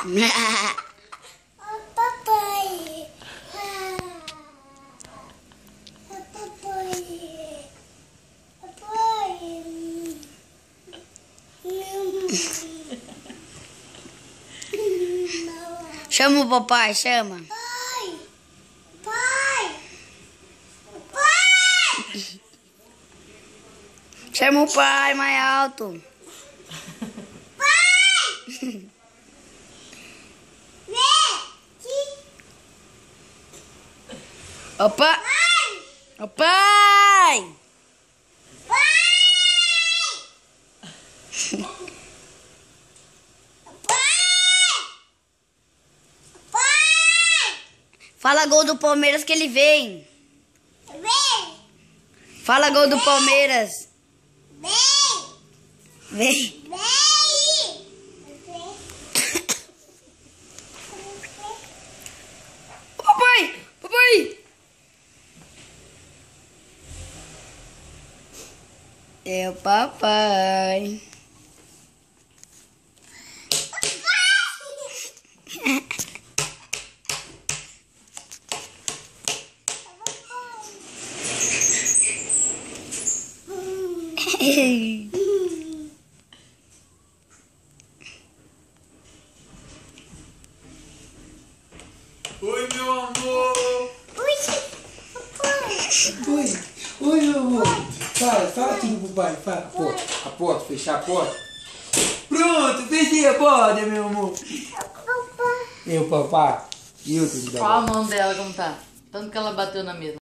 Papai. Chama o papai, chama. Pai! Pai! Pai! Chama o pai mais alto. Pai! Opa! O pai! Fala gol do Palmeiras que ele vem. Vem! Fala gol do Palmeiras. Vem! Vem. Vem! Papai! Papai! É o papai. Oi, meu amor! Oi, meu amor. Fala tudo pro pai. Fala. A porta, fechar a porta. Pronto, fechei a porta, meu amor. Meu papai. E o tudo da Qual a mão dela como tá? Tanto que ela bateu na mesa.